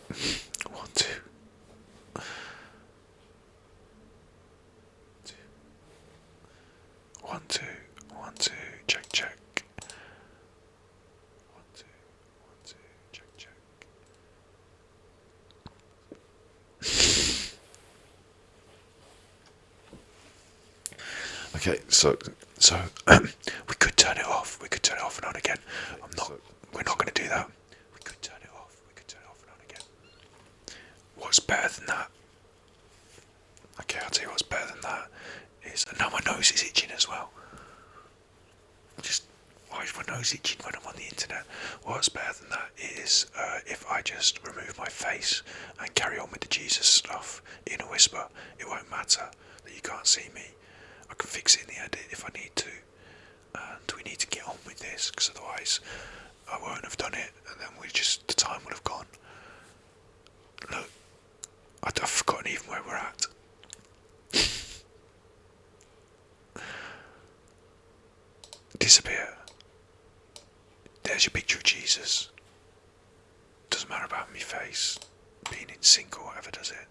1, 2. 1, 2. 1, 2. Check, check. 1, 2. 1, 2. Check, check. Okay, so we could turn it off. We could turn it off and on again. We're not going to do that. We could turn it off. We could turn it off and on again. What's better than that? Okay, I'll tell you what's better than that is, and now my nose is itching as well. Why is my nose itching when I'm on the internet? What's better than that is if I just remove my face and carry on with the Jesus stuff in a whisper. It won't matter that you can't see me. I can fix it in the edit if I need to. And we need to get on with this, because otherwise I won't have done it, and then the time would have gone. Look, I've forgotten even where we're at. Disappear. There's your picture of Jesus. Doesn't matter about my face being in sync or whatever does it.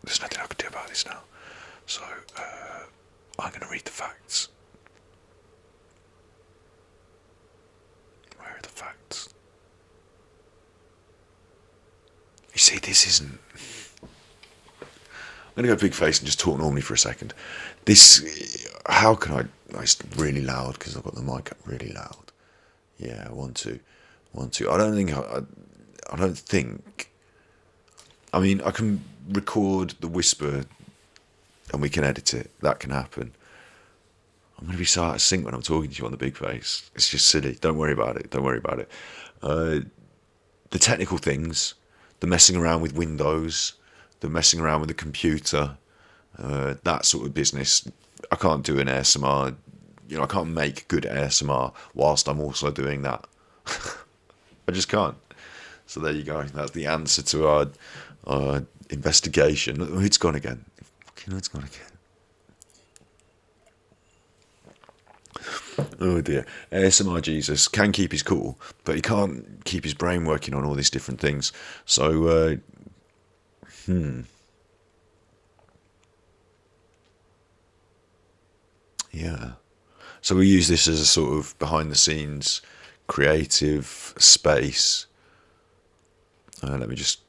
There's nothing I can do about this now. So, I'm going to read the facts. Where are the facts? You see, this isn't... I'm going to go big face and just talk normally for a second. How can I... It's really loud because I've got the mic up really loud. Yeah, 1, 2. 1, 2. I don't think... I mean, I can record the whisper and we can edit it. That can happen. I'm going to be so out of sync when I'm talking to you on the big face. It's just silly. Don't worry about it. The technical things, the messing around with Windows, the messing around with the computer, that sort of business. I can't do an ASMR. I can't make good ASMR whilst I'm also doing that. I just can't. So there you go. That's the answer to our investigation. Oh, it's gone again. It's gone again. Oh dear. ASMR Jesus can keep his cool, but he can't keep his brain working on all these different things. So, yeah. So we use this as a sort of behind the scenes creative space. Let me just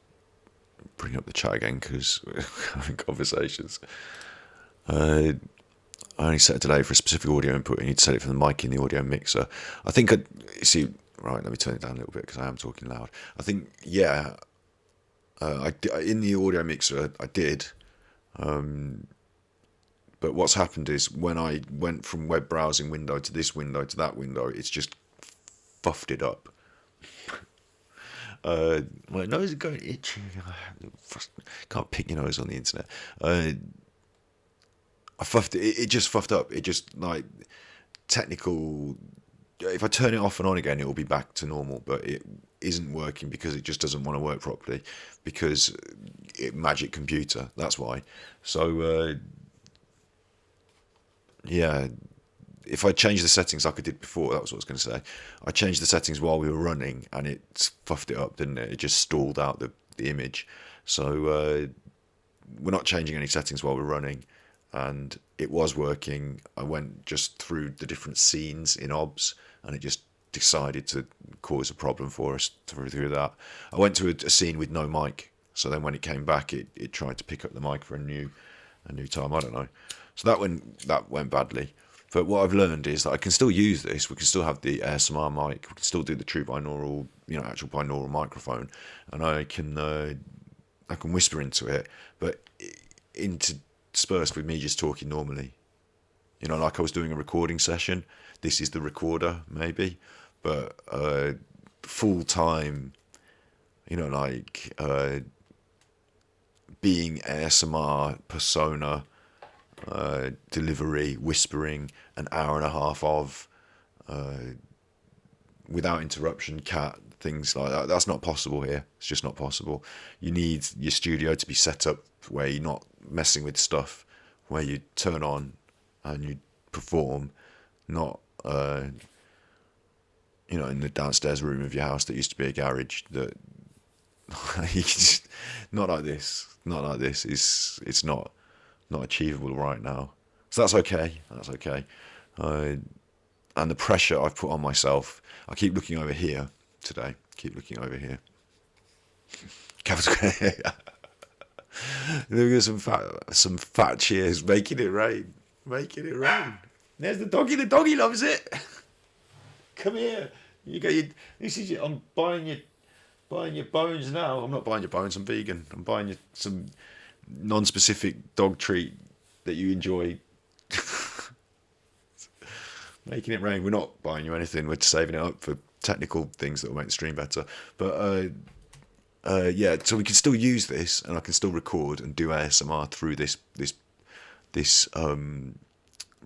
bring up the chat again because we're having conversations. I only set a delay for a specific audio input. You need to set it for the mic in the audio mixer. I think right, let me turn it down a little bit because I am talking loud. I think, yeah, in the audio mixer I did. But what's happened is when I went from web browsing window to this window to that window, it's just fuffed it up. My nose is going itchy. Can't pick your nose on the internet. I fuffed it. It just fuffed up. It just like technical. If I turn it off and on again, it will be back to normal. But it isn't working because it just doesn't want to work properly because magic computer. That's why. So yeah. If I change the settings like I did before, that was what I was going to say. I changed the settings while we were running, and it fuffed it up, didn't it? It just stalled out the image. So we're not changing any settings while we're running, and it was working. I went just through the different scenes in OBS, and it just decided to cause a problem for us through that. I went to a scene with no mic, so then when it came back, it tried to pick up the mic for a new time. I don't know. So that went badly. But what I've learned is that I can still use this. We can still have the ASMR mic. We can still do the true binaural, actual binaural microphone, and I can whisper into it, but interspersed with me just talking normally. Like I was doing a recording session. This is the recorder, maybe, but full time. Being ASMR persona. Delivery, whispering, an hour and a half of without interruption, things like that. That's not possible here. It's just not possible. You need your studio to be set up where you're not messing with stuff, where you turn on and you perform, not in the downstairs room of your house that used to be a garage, that not like this. Not like this. It's not achievable right now. So that's okay. That's okay. And the pressure I've put on myself. I keep looking over here today. Keep looking over here. Look at some fat cheers, making it rain. Making it rain. There's the doggy. The doggy loves it. Come here. You get your. This is your. I'm buying your bones now. I'm not buying your bones. I'm vegan. I'm buying you some non-specific dog treat that you enjoy. Making it rain. We're not buying you anything. We're saving it up for technical things that will make the stream better. But yeah, so we can still use this, and I can still record and do ASMR through this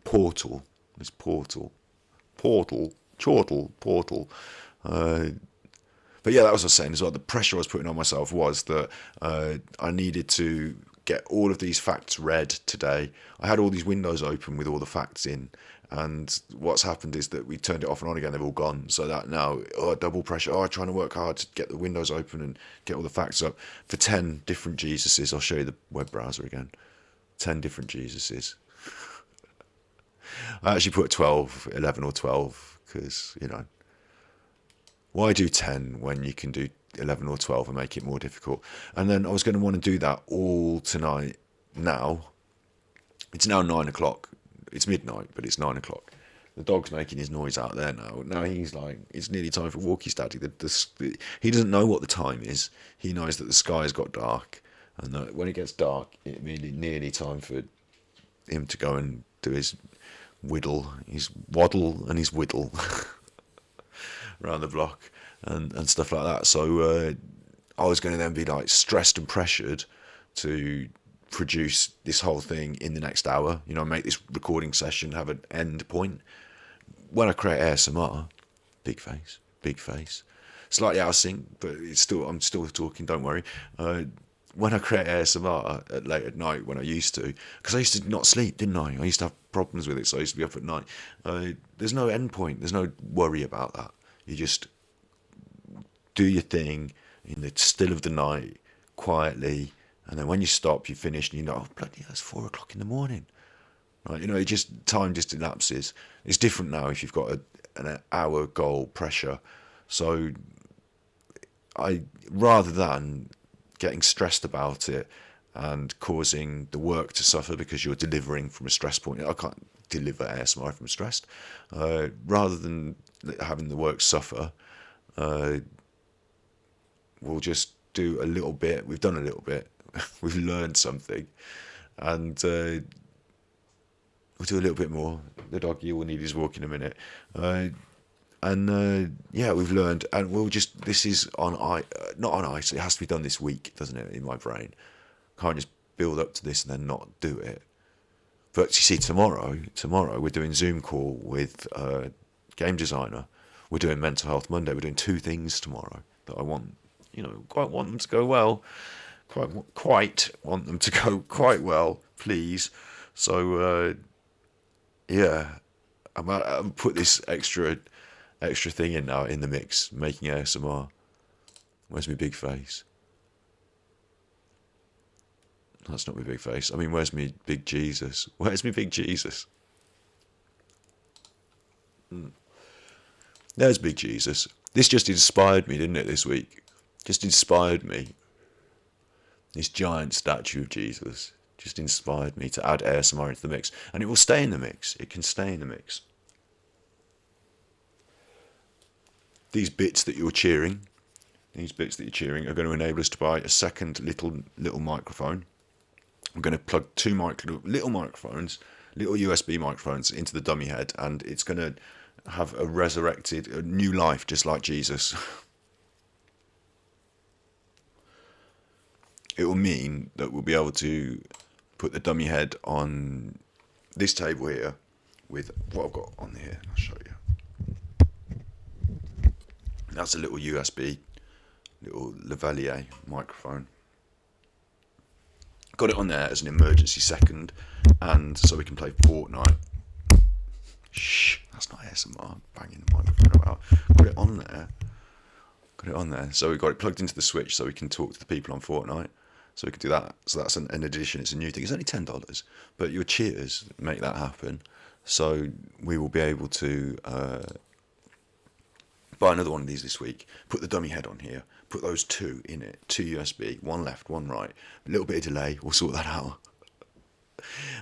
portal. This portal. But yeah, that was what I was saying as well. The pressure I was putting on myself was that I needed to get all of these facts read today. I had all these windows open with all the facts in, and what's happened is that we turned it off and on again. They've all gone. So that now, double pressure. Trying to work hard to get the windows open and get all the facts up for 10 different Jesuses. I'll show you the web browser again. 10 different Jesuses. I actually put 12, 11 or 12 because, why do 10 when you can do 11 or 12 and make it more difficult? And then I was going to want to do that all tonight. Now, it's now 9 o'clock. It's midnight, but it's 9 o'clock. The dog's making his noise out there now. Now he's like, it's nearly time for walkies, Daddy. He doesn't know what the time is. He knows that the sky's got dark, and that when it gets dark, it nearly time for him to go and do his his waddle and his whittle around the block and stuff like that. So I was going to then be like stressed and pressured to produce this whole thing in the next hour, make this recording session have an end point. When I create ASMR, big face, slightly out of sync, but I'm still talking, don't worry. When I create ASMR late at night, when I used to, because I used to not sleep, didn't I? I used to have problems with it, so I used to be up at night. There's no end point, there's no worry about that. You just do your thing in the still of the night, quietly, and then when you stop, you finish, and bloody, that's 4 o'clock in the morning. Right? Time just elapses. It's different now if you've got an hour goal pressure. So rather than getting stressed about it and causing the work to suffer because you're delivering from a stress point, I can't deliver ASMR if I'm stressed. Rather than having the work suffer, we'll just do a little bit. We've done a little bit. We've learned something, and we'll do a little bit more. The doggy will need his walk in a minute, and we've learned, and we'll just. This is on not on ice. It has to be done this week, doesn't it? In my brain, can't just build up to this and then not do it. But you see, tomorrow we're doing Zoom call with a game designer. We're doing Mental Health Monday. We're doing 2 things tomorrow that I want. Quite want them to go well. Quite want them to go quite well, please. So I'm put this extra thing in now in the mix, making ASMR. Where's my big face? That's not my big face. I mean, where's my big Jesus? Where's my big Jesus? There's big Jesus. This just inspired me, didn't it, this week? Just inspired me. This giant statue of Jesus just inspired me to add ASMR into the mix. And it will stay in the mix. It can stay in the mix. These bits that you're cheering are going to enable us to buy a second little microphone. I'm going to plug 2 little microphones, little USB microphones into the dummy head, and it's going to have a new life, just like Jesus. It will mean that we'll be able to put the dummy head on this table here with what I've got on here. I'll show you. That's a little USB, little lavalier microphone. Got it on there as an emergency second, and so we can play Fortnite. Shh, that's not ASMR. Banging the microphone about. Got it on there. Got it on there. So we got it plugged into the Switch so we can talk to the people on Fortnite. So we can do that. So that's an addition. It's a new thing. It's only $10, but your cheers make that happen. So we will be able to buy another one of these this week. Put the dummy head on here. Put those two in it. 2 USB, one left, one right. A little bit of delay. We'll sort that out.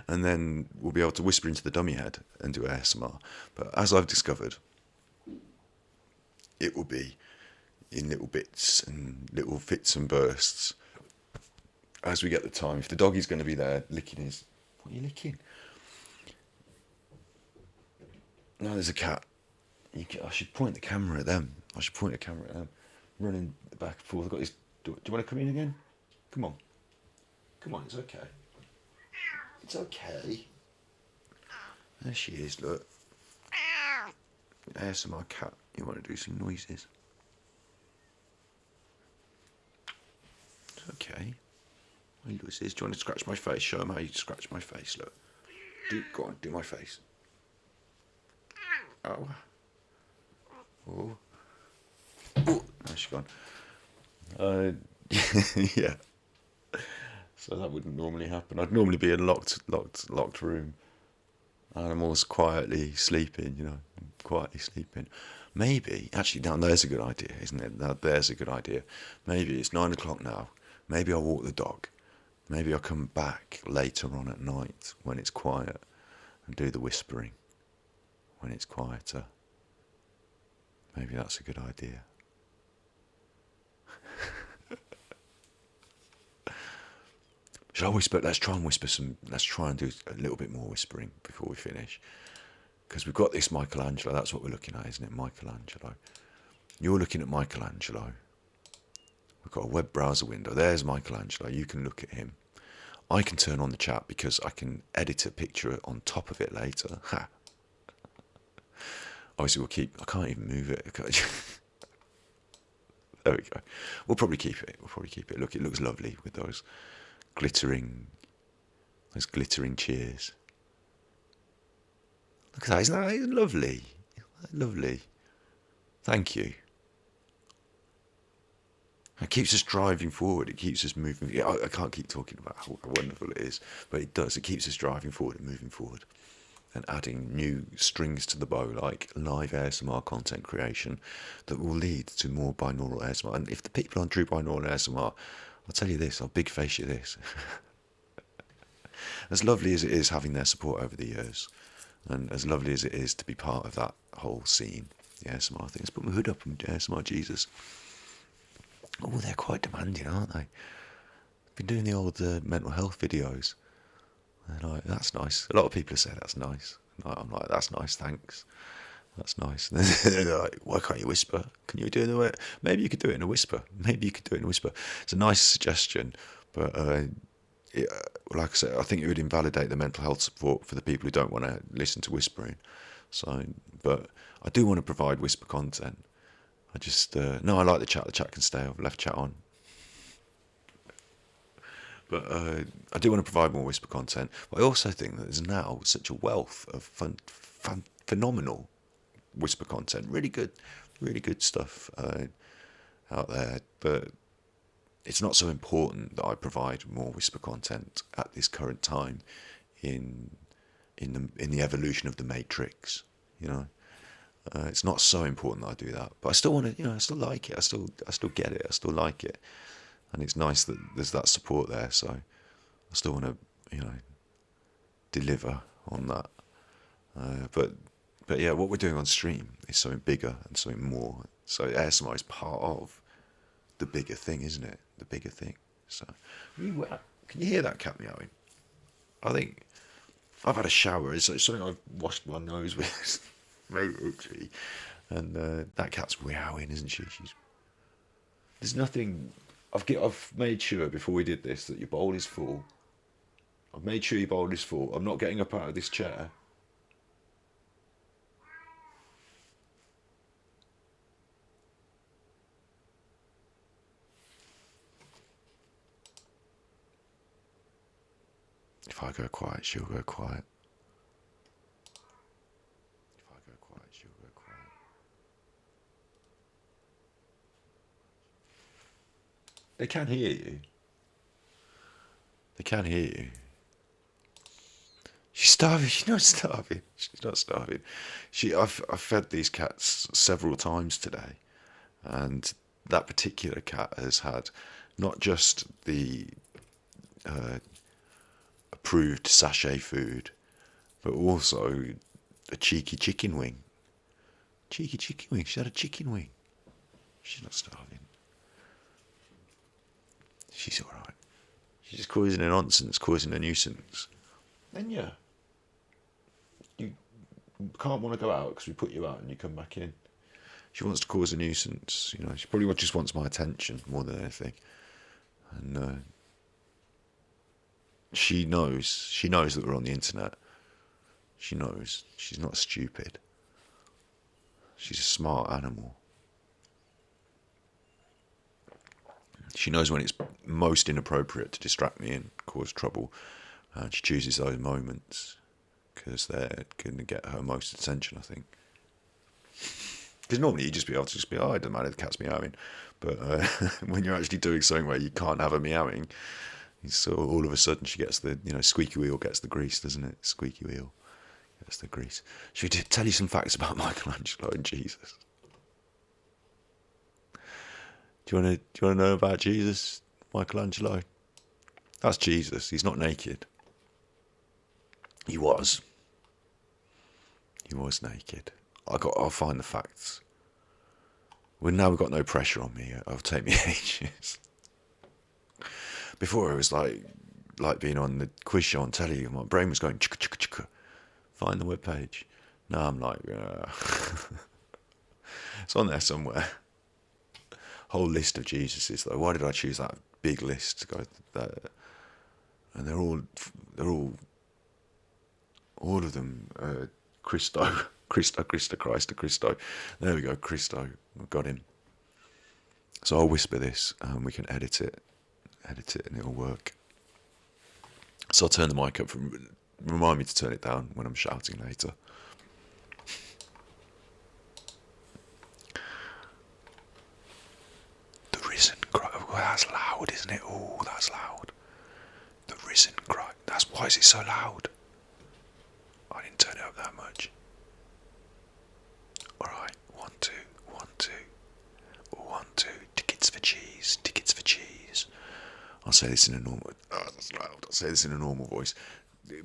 And then we'll be able to whisper into the dummy head and do ASMR. But as I've discovered, it will be in little bits and little fits and bursts as we get the time. If the doggy's going to be there licking his... What are you licking? No, there's a cat. I should point the camera at them. Running back and forth. I've got his... Do you want to come in again? Come on. Come on, it's okay. It's okay. There she is, look. ASMR cat. You want to do some noises? It's okay. Hey, Lewis, do you want to scratch my face? Show them how you scratch my face, look. Go on, do my face. Oh. Oh. Oh. Now she's gone. Yeah. So that wouldn't normally happen. I'd normally be in a locked room. Animals quietly sleeping, quietly sleeping. Maybe, actually, now there's a good idea, isn't it? Now there's a good idea. Maybe it's 9 o'clock now. Maybe I'll walk the dog. Maybe I'll come back later on at night when it's quiet and do the whispering when it's quieter. Maybe that's a good idea. Should I whisper? Let's try and do a little bit more whispering before we finish. Because we've got this Michelangelo, that's what we're looking at, isn't it? Michelangelo. You're looking at Michelangelo. We've got a web browser window. There's Michelangelo. You can look at him. I can turn on the chat because I can edit a picture on top of it later. Ha! Obviously, I can't even move it. There we go. We'll probably keep it. Look, it looks lovely with those glittering cheers. Look at that, isn't that lovely? Lovely. Thank you. It keeps us driving forward. It keeps us moving. I can't keep talking about how wonderful it is, but it does. It keeps us driving forward and moving forward and adding new strings to the bow, like live ASMR content creation that will lead to more binaural ASMR. And if the people on True Binaural ASMR, I'll tell you this, I'll big face you this. As lovely as it is having their support over the years, and as lovely as it is to be part of that whole scene, the ASMR thing. Let's put my hood up and ASMR Jesus. Oh, they're quite demanding, aren't they? Been doing the old mental health videos. They're like, that's nice. A lot of people say that's nice. I'm like, that's nice, thanks. That's nice. They're like, why can't you whisper? Can you do it in a way? Maybe you could do it in a whisper. It's a nice suggestion, but like I said, I think it would invalidate the mental health support for the people who don't want to listen to whispering. So, but I do want to provide whisper content. I just, no, I like the chat. The chat can stay. I've left chat on. But I do want to provide more whisper content. But I also think that there's now such a wealth of phenomenal whisper content. Really good stuff out there. But it's not so important that I provide more whisper content at this current time in the evolution of the Matrix. It's not so important that I do that, but I still want to, I still like it. I still get it. I still like it, and it's nice that there's that support there. So I still want to, deliver on that. But yeah, what we're doing on stream is something bigger and something more. So ASMR is part of the bigger thing, isn't it? The bigger thing. So can you hear that cat meowing? I think I've had a shower. It's something I've washed my nose with. Maybe itchy, and that cat's meowing, isn't she? There's nothing. I've made sure before we did this that your bowl is full. I've made sure your bowl is full. I'm not getting up out of this chair. If I go quiet, she'll go quiet. They can hear you. They can hear you. She's starving. She's not starving. She's not starving. I've fed these cats several times today, and that particular cat has had not just the approved sachet food, but also a cheeky chicken wing. Cheeky chicken wing. She had a chicken wing. She's not starving. She's all right. She's just causing a nonsense, causing a nuisance. Then you can't want to go out because we put you out and you come back in. She wants to cause a nuisance. You know, she probably just wants my attention more than anything. And she knows that we're on the internet. She knows. She's not stupid. She's a smart animal. She knows when it's most inappropriate to distract me and cause trouble, and she chooses those moments because they're going to get her most attention, I think. Because normally you just be able to oh, it doesn't matter, the cat's meowing. But when you're actually doing something where you can't have her meowing, so all of a sudden she gets the, squeaky wheel gets the grease, doesn't it? Squeaky wheel gets the grease. Should we tell you some facts about Michelangelo and Jesus? Do you want to know about Jesus, Michelangelo? That's Jesus. He's not naked. He was. He was naked. I'll find the facts. Well, now we've got no pressure on me. It'll take me ages. Before it was like being on the quiz show on telly. My brain was going chicka chicka chicka. Find the webpage. Now I'm like, it's on there somewhere. Whole list of Jesuses though. Why did I choose that big list to go there? And they're all of them Christo. There we go, Christo. I've got him. So I'll whisper this and we can edit it and it'll work. So I'll turn the mic up. Remind me to turn it down when I'm shouting later. The risen Christ. Oh, that's loud, isn't it? Oh, that's loud. The risen Christ. Why is it so loud? I didn't turn it up that much. Alright, 1, 2, 1, 2. 1, 2. Tickets for cheese. Tickets for cheese. I'll say this in a normal. Oh, that's loud. I'll say this in a normal voice.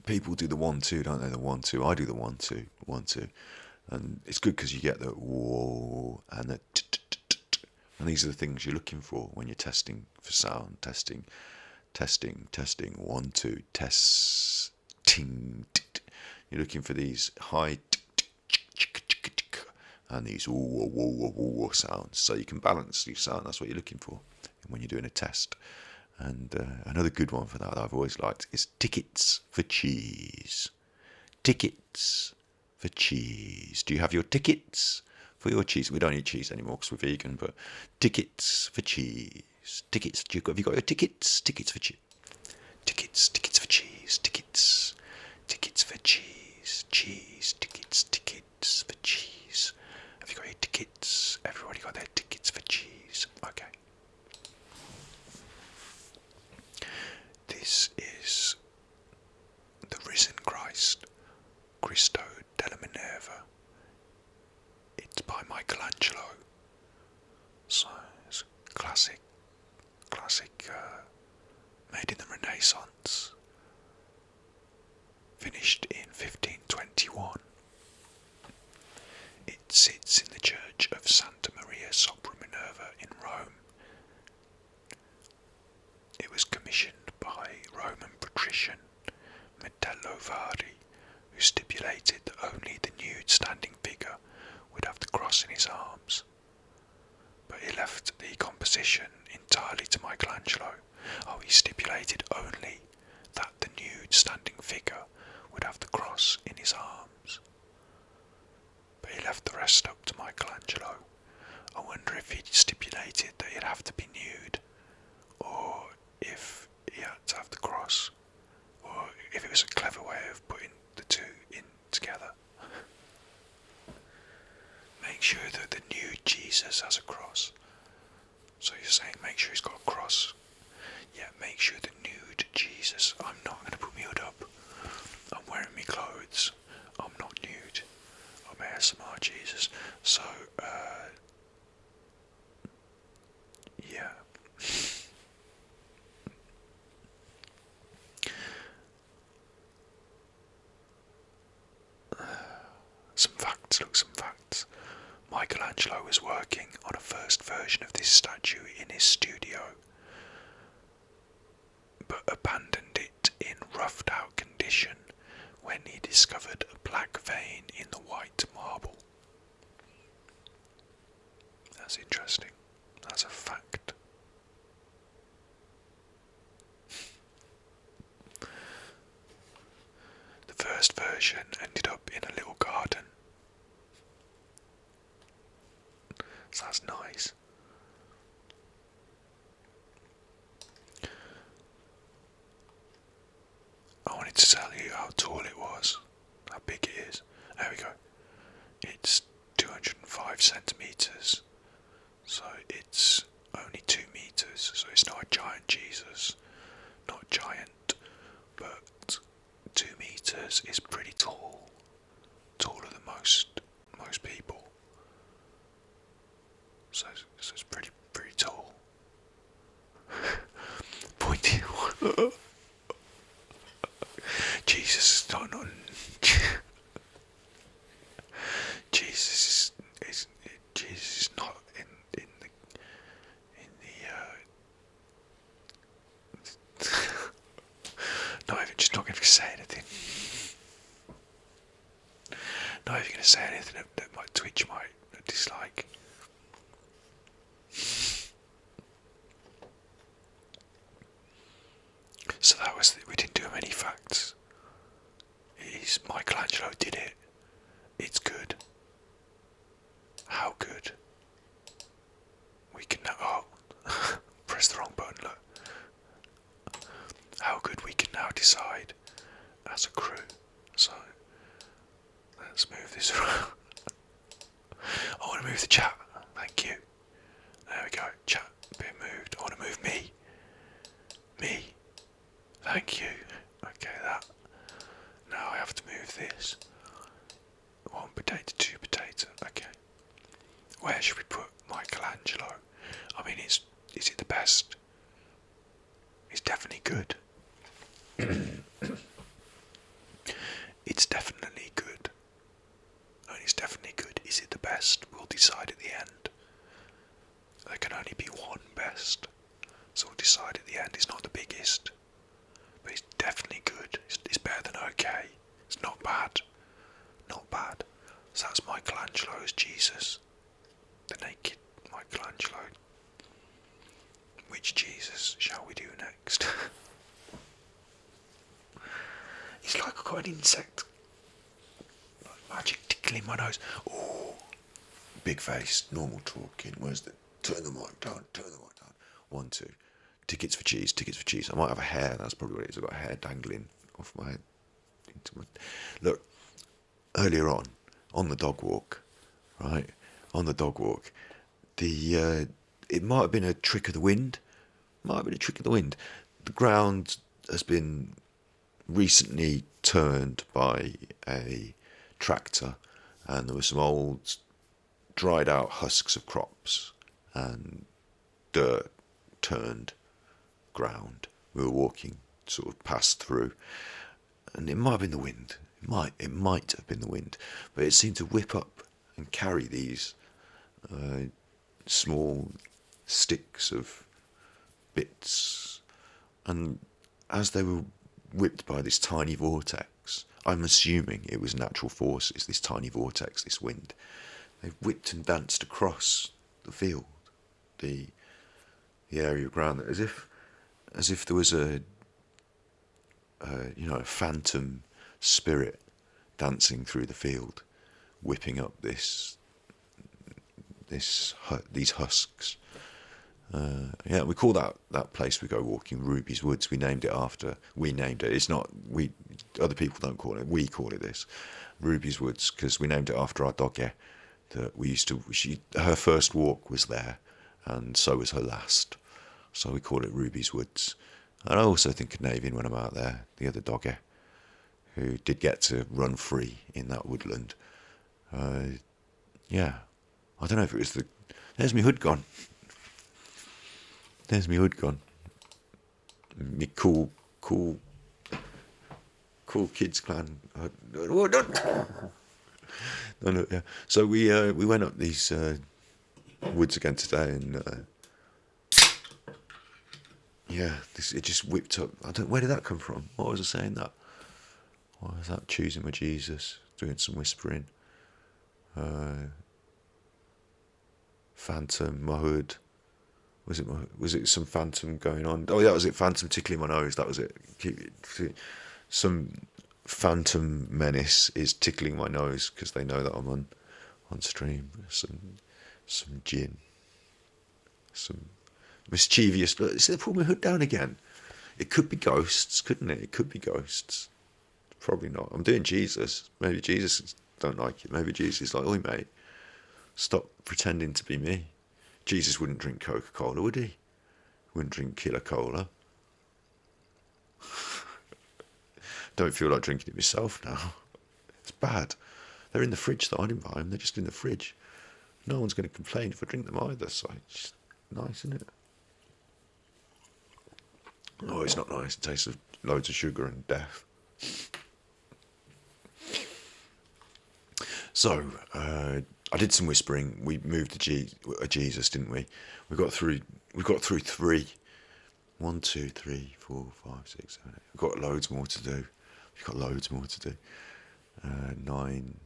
People do the 1, 2, don't they? The 1, 2. I do the 1, 2, 1, 2, and it's good because you get the whoa and the and these are the things you're looking for when you're testing for sound. Testing. 1, 2. Testing. You're looking for these high and these whoa sounds, so you can balance your sound. That's what you're looking for when you're doing a test. And another good one for that I've always liked is tickets for cheese. Tickets for cheese. Do you have your tickets for your cheese? We don't eat cheese anymore because we're vegan, but tickets for cheese. Tickets. Have you got your tickets? Tickets for cheese. Tickets for cheese. Tickets for cheese. Cheese. Tickets for cheese. Have you got your tickets? Everybody got their tickets for cheese. Okay. This is the risen Christ, Cristo della Minerva. It's by Michelangelo. So it's classic, made in the Renaissance. Finished in 1521. It sits in the church of Santa Maria sopra Minerva in Rome. It was commissioned by Roman patrician Metello Vari, who stipulated that only the nude standing figure would have the cross in his arms. But he left the composition entirely to Michelangelo. He stipulated only that the nude standing figure would have the cross in his arms. But he left the rest up to Michelangelo. I wonder if he stipulated that he'd have to be nude, or if he had to have the cross, or if it was a clever way of putting the two in together. Make sure that the nude Jesus has a cross. So you're saying make sure he's got a cross Some facts. Michelangelo was working on a first version of this statue in his studio, but abandoned it in roughed out condition when he discovered a black vein in the white marble. That's interesting. That's a fact. The first version ended up in a little garden. So that's nice. I wanted to tell you how tall it was, how big it is. There we go. It's 205 centimetres, so it's only 2 metres, so it's not a giant Jesus, not giant, but 2 metres is pretty tall, taller than most people. So it's pretty tall. Pointy. Jesus, not Jesus is not in the not even going to say anything. Not even going to say anything that might Twitch might dislike. So that was we didn't do many facts. Michelangelo did it. It's good. How good? We can now press the wrong button, look. How good we can now decide as a crew. So let's move this around. I want to move the chat. Thank you. There we go. Chat being moved. I want to move me. Me. Thank you. Okay, that. Now I have to move this. 1 potato, 2 potato. Okay. Where should we put Michelangelo? I mean, is it the best? It's definitely good. It's definitely good. And it's definitely good. Is it the best? We'll decide at the end. There can only be one best. So we'll decide at the end. It's not the biggest. But it's definitely good. It's better than okay. It's not bad. Not bad. So that's Michelangelo's Jesus. The naked Michelangelo. Which Jesus shall we do next? It's like I've got an insect. Like magic tickling my nose. Oh, big face, normal talking. Where's the... Turn the mic down. 1, 2. Tickets for cheese. I might have a hair, that's probably what it is. I've got a hair dangling off my head. Look, earlier on the dog walk, right? On the dog walk, it might have been a trick of the wind. The ground has been recently turned by a tractor, and there were some old dried out husks of crops and dirt turned ground. We were walking sort of passed through, and it might have been the wind. It might have been the wind, but it seemed to whip up and carry these small sticks of bits, and as they were whipped by this tiny vortex, I'm assuming it was natural forces, this tiny vortex, this wind, they whipped and danced across the field, the area of ground, as if there was a phantom spirit dancing through the field, whipping up these husks. We call that place we go walking Ruby's Woods. We named it. It's not we. Other people don't call it. We call it this, Ruby's Woods, because we named it after our doggy that we used to. Her first walk was there, and so was her last. So we call it Ruby's Woods. And I also think of Navin when I'm out there, the other doggy, who did get to run free in that woodland. I don't know if it was there's my hood gone. Me cool kids clan. No, no, yeah. So we went up these woods again today, and yeah, it just whipped up. Where did that come from? What was I saying that? Why was that? Choosing my Jesus, doing some whispering. Phantom, my hood. Was it some phantom going on? Oh, yeah, that was it. Phantom tickling my nose. That was it. Some phantom menace is tickling my nose because they know that I'm on stream. Some gin. Some mischievous. See, they pulled my hood down again. It could be ghosts, couldn't it? It could be ghosts. Probably not. I'm doing Jesus. Maybe Jesus don't like it. Maybe Jesus is like, oi, mate, stop pretending to be me. Jesus wouldn't drink Coca-Cola, would he? Wouldn't drink Killer Cola. Don't feel like drinking it myself now. It's bad. They're in the fridge though. I didn't buy them. They're just in the fridge. No one's going to complain if I drink them either. So it's nice, isn't it? Oh, it's not nice. It tastes of loads of sugar and death. So, I did some whispering. We moved a Jesus, didn't we? We got through 3. 1, 2, 3, 4, 5, 6, 7, 8. We've got loads more to do. 9,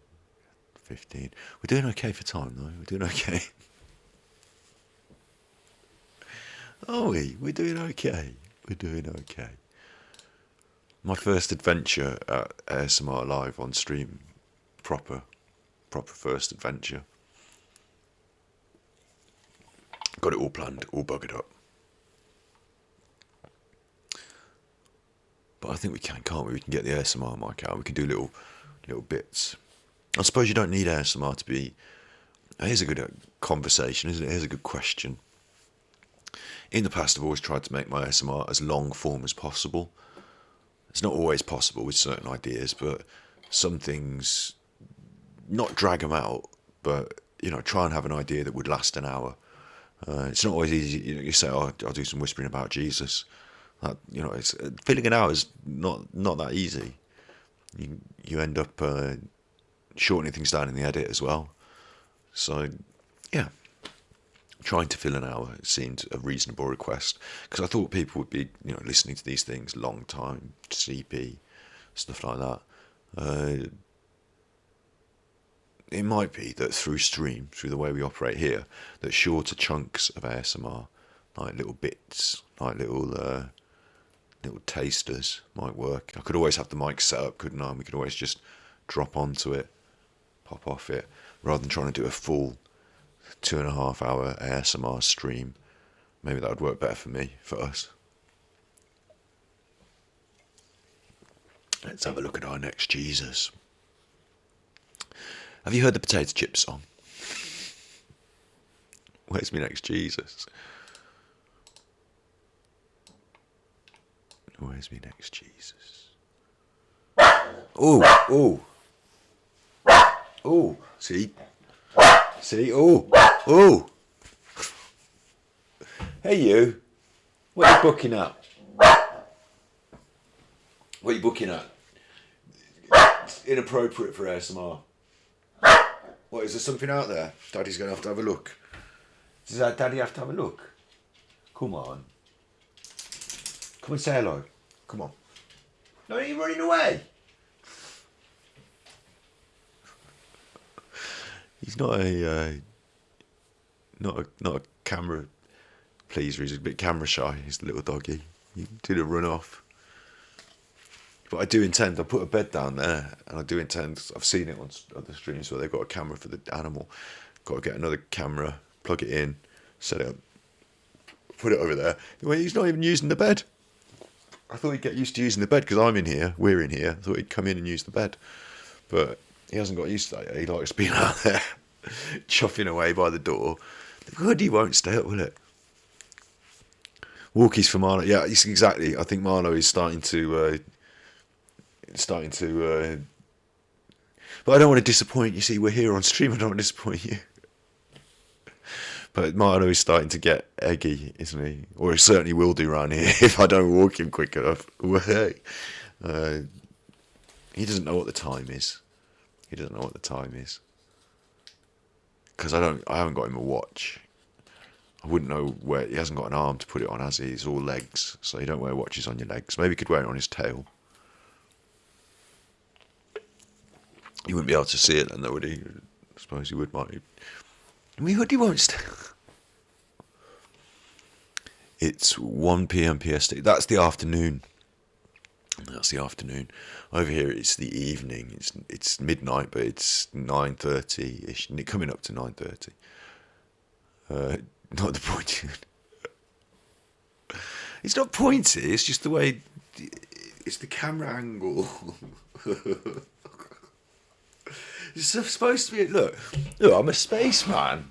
15. We're doing okay for time, though. We're doing okay. Are we? We're doing okay. We're doing okay. My first adventure at ASMR Live on stream, proper first adventure. Got it all planned, all buggered up. But I think we can't we? We can get the ASMR mic out. We can do little bits. I suppose you don't need ASMR to be... Here's a good conversation, isn't it? Here's a good question. In the past, I've always tried to make my ASMR as long form as possible. It's not always possible with certain ideas, but some things, not drag them out, but, try and have an idea that would last an hour. It's not always easy. You say, oh, I'll do some whispering about Jesus. It's filling an hour is not that easy. You end up shortening things down in the edit as well. So, yeah, trying to fill an hour seemed a reasonable request because I thought people would be, listening to these things long time, CP, stuff like that. It might be that through the way we operate here, that shorter chunks of ASMR, like little bits, like little tasters, might work. I could always have the mic set up, couldn't I? And we could always just drop onto it, pop off it, rather than trying to do a full 2.5 hour ASMR stream. Maybe that would work better for me, for us. Let's have a look at our next Jesus. Have you heard the Potato Chip song? Where's me next Jesus? Where's me next Jesus? Oh. See, oh. Hey you, what are you booking at? What are you booking at? It's inappropriate for ASMR. What, is there something out there? Daddy's going to have a look. Does Daddy have to have a look? Come on. Come and say hello. Come on. No, are you running away? He's not a camera pleaser. He's a bit camera shy. He's a little doggy. He did a run off. But I do intend, I put a bed down there, and I do intend, I've seen it on other streams where they've got a camera for the animal. Got to get another camera, plug it in, set it up, put it over there. Well, he's not even using the bed. I thought he'd get used to using the bed because I'm in here, we're in here. I thought he'd come in and use the bed. But he hasn't got used to that yet. He likes being out there, chuffing away by the door. The hoodie won't stay up, will it? Walkies for Marlo. Yeah, exactly. I think Marlo is starting to... but I don't want to disappoint you. See, we're here on stream. I don't want to disappoint you. But Marlo is starting to get eggy, isn't he? Or he certainly will do around here if I don't walk him quick enough. He doesn't know what the time is. because I haven't got him a watch. I wouldn't know where, he hasn't got an arm to put it on, has he? It's all legs, so you don't wear watches on your legs. Maybe he could wear it on his tail. You wouldn't be able to see it then, though, would he? I suppose he would, might he? I mean, hoodie won't stay. It's 1 p.m. PST. That's the afternoon. Over here, it's the evening. It's midnight, but it's 9:30ish. Coming up to 9:30. Not the pointy. It's not pointy. It's just the way. It's the camera angle. It's supposed to be. Look. I'm a spaceman.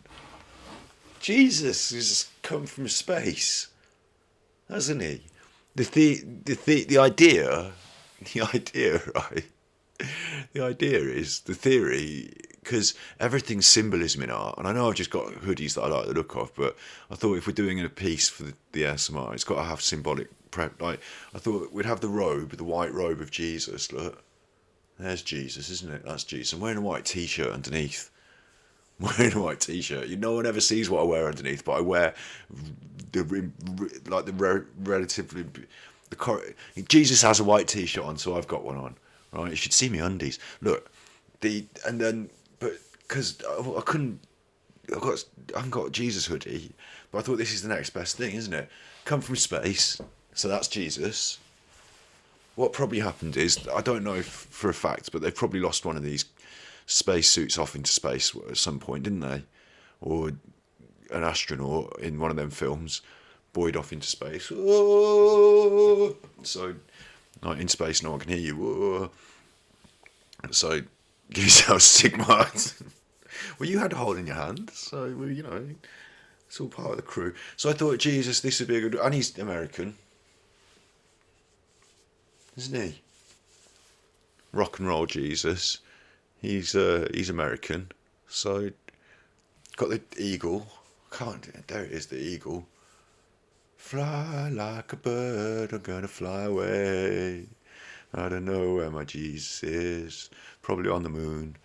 Jesus has come from space, hasn't he? The idea, right? The idea is the theory, because everything's symbolism in art, and I know I've just got hoodies that I like the look of, but I thought if we're doing a piece for the ASMR, it's got to have symbolic prep. Like, I thought we'd have the white robe of Jesus. Look, there's Jesus, isn't it? That's Jesus. I'm wearing a white t-shirt underneath. Wearing a white t-shirt. No one ever sees what I wear underneath, but I wear relatively. Jesus has a white t-shirt on, so I've got one on. Right, you should see me undies. Look, but because I haven't got a Jesus hoodie, but I thought this is the next best thing, isn't it? Come from space, so that's Jesus. What probably happened is, I don't know for a fact, but they've probably lost one of these spacesuits off into space at some point, didn't they? Or an astronaut in one of them films buoyed off into space. Oh! So, like, in space, no one can hear you. Oh! So, give yourself Sigma. Well, you had a hole in your hand, so, it's all part of the crew. So I thought, Jesus, this would be a good. And he's American, isn't he? Rock and roll Jesus. He's American, so got the eagle. There it is, the eagle. Fly like a bird, I'm gonna fly away. I don't know where my Jesus is. Probably on the moon.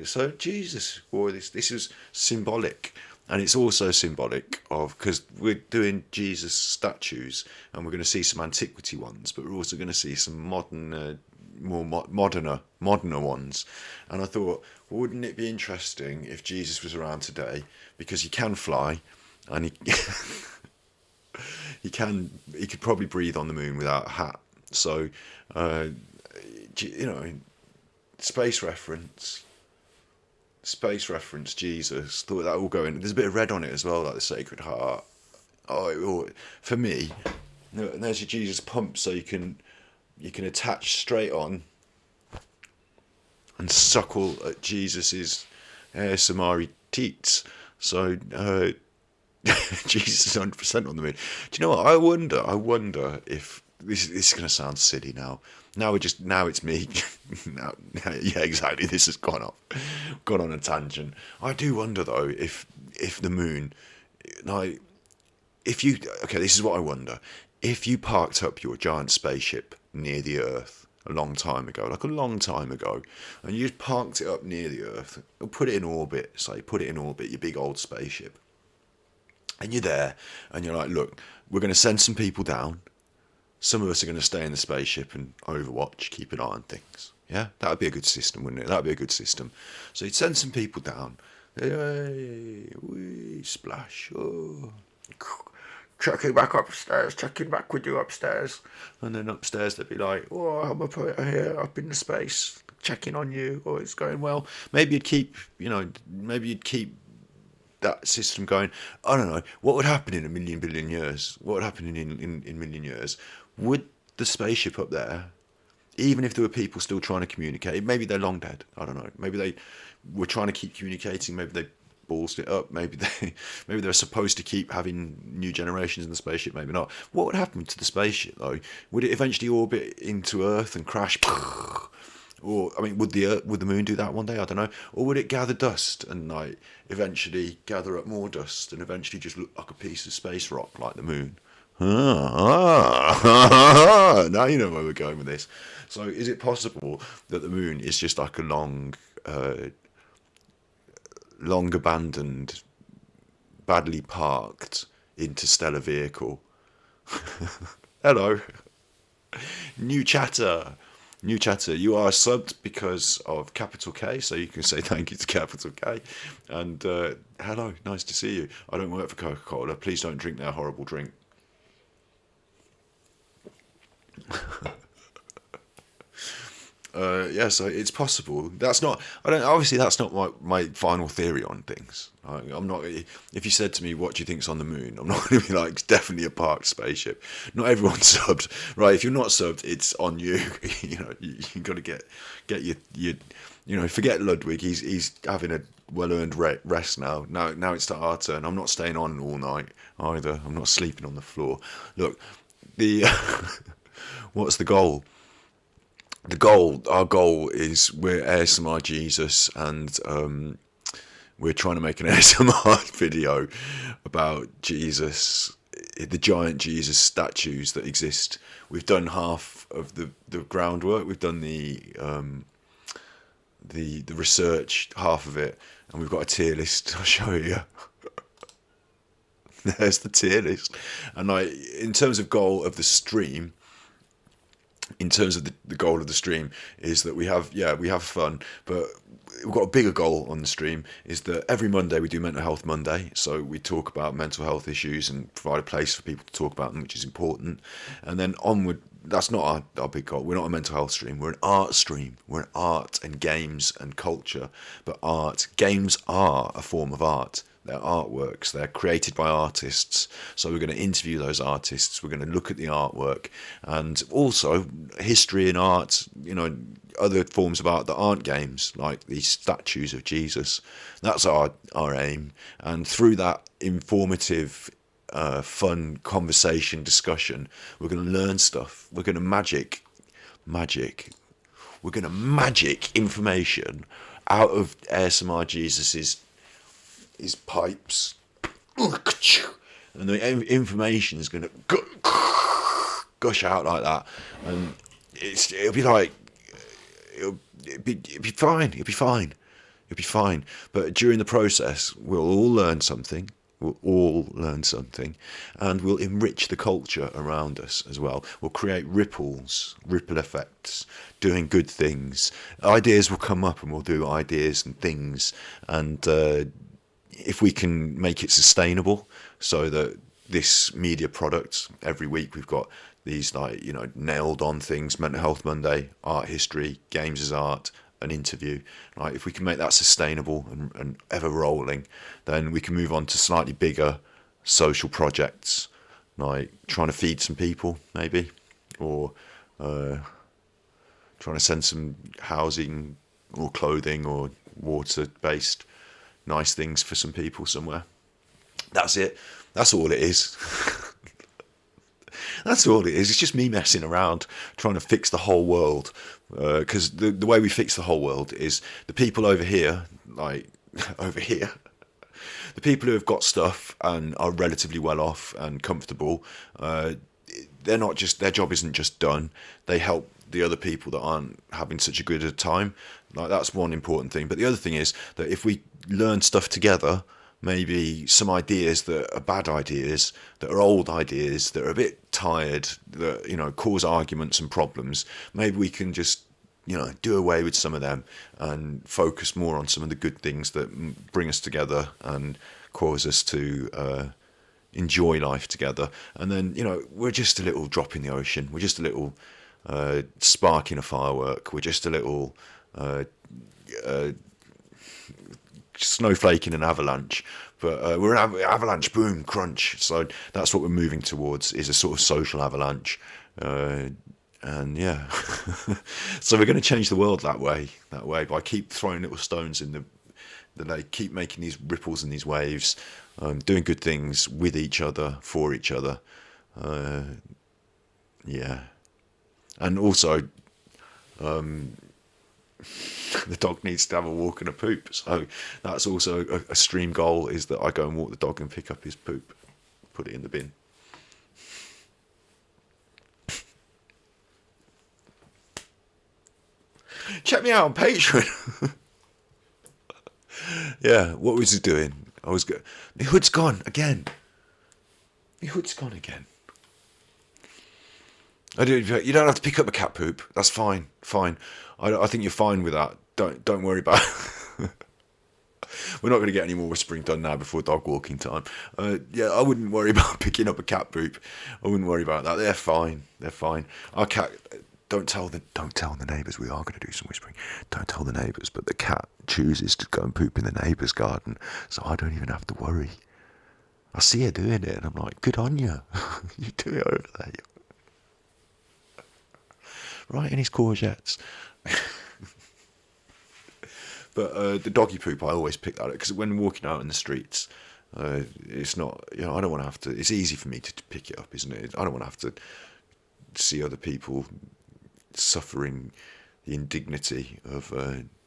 So Jesus wore this. This was symbolic, and it's also symbolic of, because we're doing Jesus statues, and we're going to see some antiquity ones, but we're also going to see some modern. Moderner ones, and I thought, wouldn't it be interesting if Jesus was around today, because he can fly, and he could probably breathe on the moon without a hat. So, space reference Jesus. Thought that all going. There's a bit of red on it as well, like the Sacred Heart. For me, and there's your Jesus pump, so you can attach straight on and suckle at Jesus's Samari teats. So Jesus is 100% on the moon. Do you know what? I wonder if this is going to sound silly now. Now it's me. Yeah, exactly. This has gone on a tangent. I do wonder though if the moon, like, this is what I wonder. If you parked up your giant spaceship near the Earth a long time ago, and you just parked it up near the Earth, or put it in orbit, your big old spaceship, and you're there, and you're like, look, we're going to send some people down. Some of us are going to stay in the spaceship and overwatch, keep an eye on things. Yeah, that would be a good system, wouldn't it? That would be a good system. So you'd send some people down. Hey, wee, splash, oh. Checking back with you upstairs. And then upstairs they'd be like, oh, I'm up here, up in the space, checking on you. Oh, it's going well. Maybe you'd keep that system going. I don't know. What would happen in a billion years? What would happen in a million years? Would the spaceship up there, even if there were people still trying to communicate, maybe they're long dead, I don't know. Maybe they were trying to keep communicating, maybe they ballsed it up, maybe they're supposed to keep having new generations in the spaceship, maybe not. What would happen to the spaceship though? Would it eventually orbit into Earth and crash? Or, I mean, would the moon do that one day? I don't know. Or would it gather dust and like eventually gather up more dust and eventually just look like a piece of space rock like the moon? Now you know where we're going with this. So is it possible that the moon is just like a long long abandoned, badly parked interstellar vehicle. Hello. New chatter. New chatter. You are subbed because of capital K, so you can say thank you to capital K. And hello, nice to see you. I don't work for Coca-Cola. Please don't drink their horrible drink. Yeah, so it's possible. That's not. I don't. Obviously, that's not my final theory on things. I'm not. If you said to me, "What do you think's on the moon?" I'm not going to be like, "It's definitely a parked spaceship." Not everyone's subbed, right? If you're not subbed, it's on you. You know, you got to get your. You know, forget Ludwig. He's having a well-earned rest now. Now it's our turn. I'm not staying on all night either. I'm not sleeping on the floor. Look, the what's the goal? Our goal is we're ASMR Jesus, and we're trying to make an ASMR video about Jesus, the giant Jesus statues that exist. We've done half of the groundwork. We've done the research, half of it, and we've got a tier list. I'll show you. There's the tier list, and in terms of goal of the stream. In terms of the goal of the stream is that we have fun, but we've got a bigger goal on the stream is that every Monday we do Mental Health Monday, so we talk about mental health issues and provide a place for people to talk about them, which is important. And then onward, that's not our big goal. We're not a mental health stream. We're an art stream. We're an art and games and culture, but games are a form of art. They're artworks. They're created by artists. So we're going to interview those artists. We're going to look at the artwork and also history and art, you know, other forms of art that aren't games, like these statues of Jesus. That's our aim. And through that informative, fun conversation, discussion, we're going to learn stuff. We're going to magic. We're going to magic information out of ASMR Jesus's his pipes, and the information is going to gush out like that, and it'll be fine. But during the process, we'll all learn something. And we'll enrich the culture around us as well. We'll create ripple effects, doing good things. Ideas will come up, and we'll do ideas and things, and if we can make it sustainable, so that this media product, every week we've got these nailed on things: Mental Health Monday, art history, games as art, an interview. Right? If we can make that sustainable and ever rolling, then we can move on to slightly bigger social projects, like trying to feed some people maybe, or trying to send some housing or clothing or water-based nice things for some people somewhere. That's it. That's all it is. That's all it is. It's just me messing around, trying to fix the whole world. Because the way we fix the whole world is the people over here, over here, the people who have got stuff and are relatively well off and comfortable, they're not just, their job isn't just done. They help the other people that aren't having such a good a time. That's one important thing. But the other thing is that if we learn stuff together, maybe some ideas that are bad ideas, that are old ideas, that are a bit tired, that cause arguments and problems, maybe we can just do away with some of them and focus more on some of the good things that bring us together and cause us to enjoy life together. And then we're just a little drop in the ocean. We're just a little spark in a firework. We're just a little snowflake in an avalanche, but we're an avalanche, boom, crunch. So that's what we're moving towards, is a sort of social avalanche. And yeah, so we're going to change the world that way by keep throwing little stones in they keep making these ripples and these waves, doing good things with each other, for each other. Yeah. And also, the dog needs to have a walk and a poop. So that's also a stream goal, is that I go and walk the dog and pick up his poop, put it in the bin. Check me out on Patreon. Yeah, what was he doing? I was go. My hood's gone again. My hood's gone again. You don't have to pick up a cat poop. That's fine. Fine. I think you're fine with that. Don't worry about it. We're not going to get any more whispering done now before dog walking time. Yeah, I wouldn't worry about picking up a cat poop. I wouldn't worry about that. They're fine. They're fine. Our cat. Don't tell the neighbours. We are going to do some whispering. Don't tell the neighbours. But the cat chooses to go and poop in the neighbour's garden, so I don't even have to worry. I see her doing it, and I'm like, good on you. You do it over there. Right in his courgettes. But the doggy poop, I always pick that up, because when walking out in the streets, it's not, I don't want to have to, it's easy for me to pick it up, isn't it? I don't want to have to see other people suffering the indignity of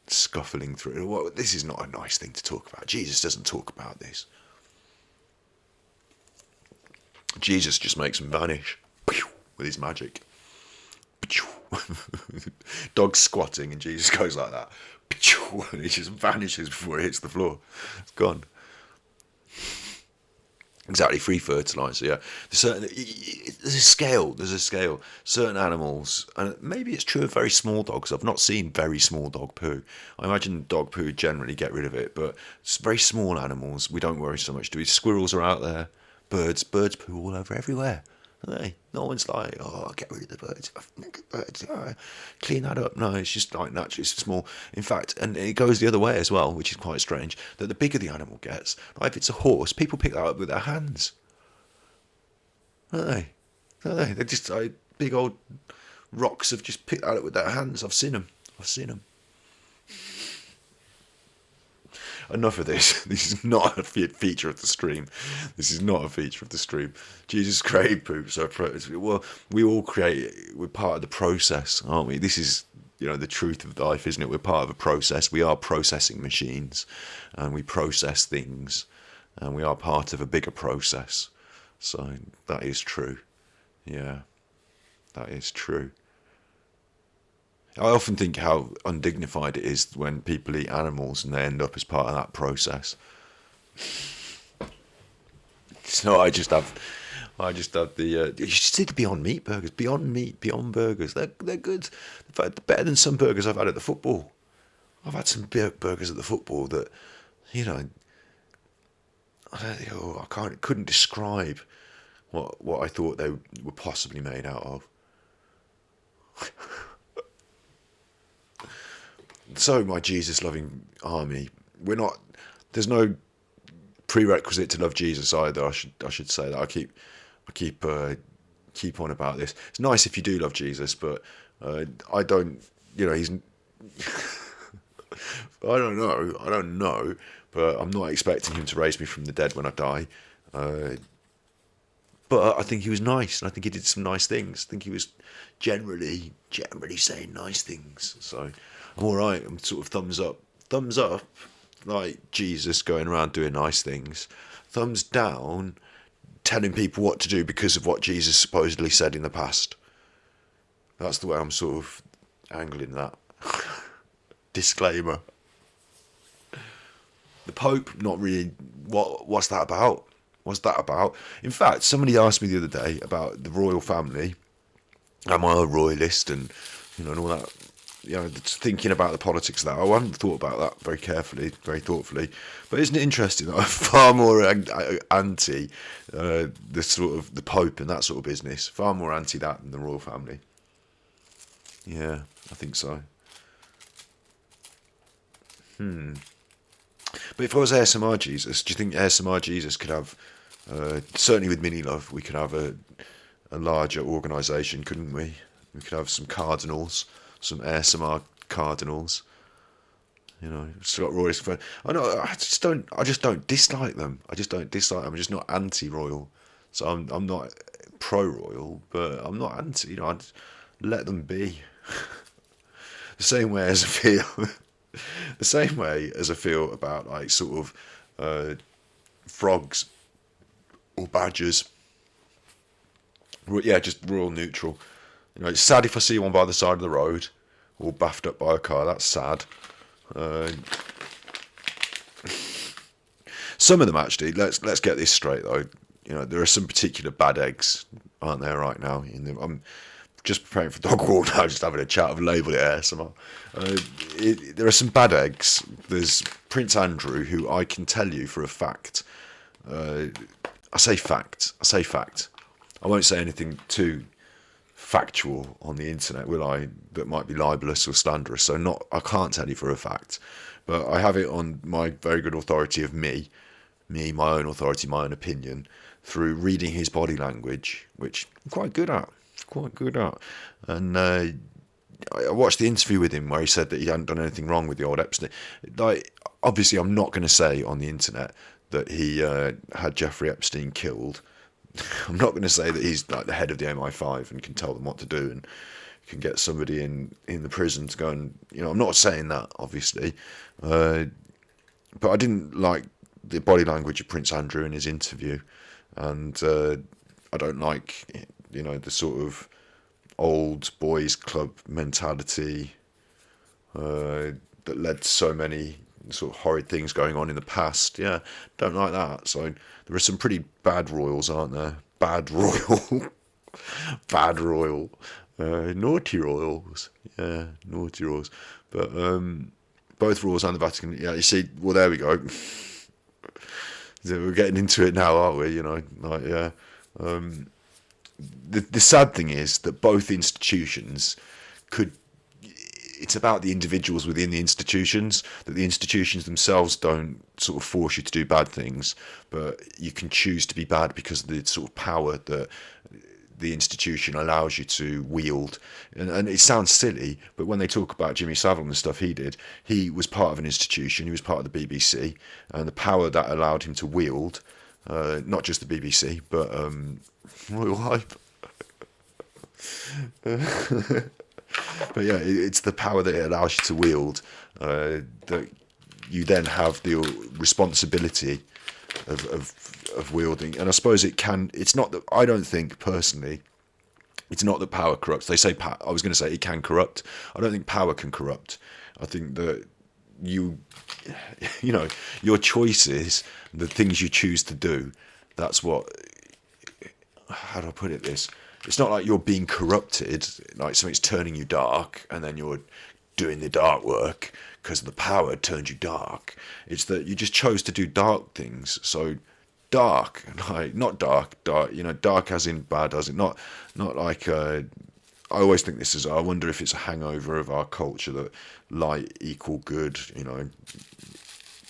scuffling through. Well, this is not a nice thing to talk about. Jesus doesn't talk about this. Jesus just makes them vanish with his magic. Dog's squatting and Jesus goes like that. And he just vanishes before it hits the floor. It's gone. Exactly, free fertilizer. Yeah, there's a scale. There's a scale. Certain animals, and maybe it's true of very small dogs. I've not seen very small dog poo. I imagine dog poo generally get rid of it, but it's very small animals we don't worry so much. Squirrels are out there. Birds poo all over everywhere. Hey, no one's like, oh, get rid of the birds. Clean that up. No, it's just like naturally, it's small. In fact, and it goes the other way as well, which is quite strange, that the bigger the animal gets, like if it's a horse, people pick that up with their hands. Don't they? They're just like big old rocks have just picked that up with their hands. I've seen them. Enough of this. This is not a feature of the stream. Jesus created poop, so well, we all create it. We're part of the process, aren't we? This is, the truth of life, isn't it? We're part of a process. We are processing machines, and we process things, and we are part of a bigger process. So that is true. Yeah, that is true. I often think how undignified it is when people eat animals and they end up as part of that process. So I just have the. You should see the Beyond Meat burgers. Beyond Burgers. They're good. In fact, they're better than some burgers I've had at the football. I've had some burgers at the football that, couldn't describe what I thought they were possibly made out of. So, my Jesus-loving army, there's no prerequisite to love Jesus either. I should say that. I keep on about this. It's nice if you do love Jesus, but I don't. He's. I don't know, but I'm not expecting him to raise me from the dead when I die. But I think he was nice, and I think he did some nice things. I think he was generally saying nice things. So I'm all right. I'm sort of thumbs up, like Jesus going around doing nice things. Thumbs down, telling people what to do because of what Jesus supposedly said in the past. That's the way I'm sort of angling that. Disclaimer. The Pope, not really. What's that about? In fact, somebody asked me the other day about the royal family. Am I a royalist and and all that? Thinking about the politics of that. I hadn't thought about that very carefully, very thoughtfully. But isn't it interesting that I'm far more anti the sort of the Pope and that sort of business? Far more anti that than the royal family. Yeah, I think so. But if I was ASMR Jesus, do you think ASMR Jesus could have, certainly with Mini Love, we could have a larger organisation, couldn't we? We could have some cardinals, some ASMR cardinals. Scott Roy's friend. I just don't dislike them. I'm just not anti-royal. So I'm not pro-royal, but I'm not anti. I'd let them be. The same way as I feel about like sort of frogs or badgers. Yeah, just royal neutral. It's sad if I see one by the side of the road, all baffed up by a car. That's sad. Some of them actually. Let's get this straight though. There are some particular bad eggs, aren't there, right now? I'm just preparing for dog walk now, just having a chat. I've labelled it ASMR. There are some bad eggs. There's Prince Andrew, who I can tell you for a fact. I say fact. I won't say anything too factual on the internet, will I? That might be libelous or slanderous. So I can't tell you for a fact, but I have it on my very good authority of me, my own authority, my own opinion, through reading his body language, which I'm quite good at. And I watched the interview with him where he said that he hadn't done anything wrong with the old Epstein. Like, obviously, I'm not going to say on the internet that he had Jeffrey Epstein killed. I'm not going to say that he's like the head of the MI5 and can tell them what to do and can get somebody in the prison to go and, I'm not saying that, obviously. But I didn't like the body language of Prince Andrew in his interview. And I don't like, the sort of old boys club mentality that led to so many sort of horrid things going on in the past. Yeah, don't like that. So there are some pretty bad royals, aren't there? Bad royal. Bad royal. Naughty royals. Yeah, naughty royals. But both royals and the Vatican, yeah, you see, well, there we go. So we're getting into it now, aren't we? The sad thing is that both institutions it's about the individuals within the institutions, that the institutions themselves don't sort of force you to do bad things, but you can choose to be bad because of the sort of power that the institution allows you to wield. And it sounds silly, but when they talk about Jimmy Savile and the stuff he did, he was part of an institution, he was part of the BBC, and the power that allowed him to wield, not just the BBC, but Royal Hype. But yeah, it's the power that it allows you to wield that you then have the responsibility of wielding. And I suppose it's not that, I don't think personally, it's not that power corrupts. They say, I was going to say it can corrupt. I don't think power can corrupt. I think that your choices, the things you choose to do, that's what, how do I put it this? It's not like you're being corrupted, like something's turning you dark and then you're doing the dark work because the power turned you dark. It's that you just chose to do dark things. So dark, like not dark, dark as in bad, as in not like I always think this is, I wonder if it's a hangover of our culture that light equal good,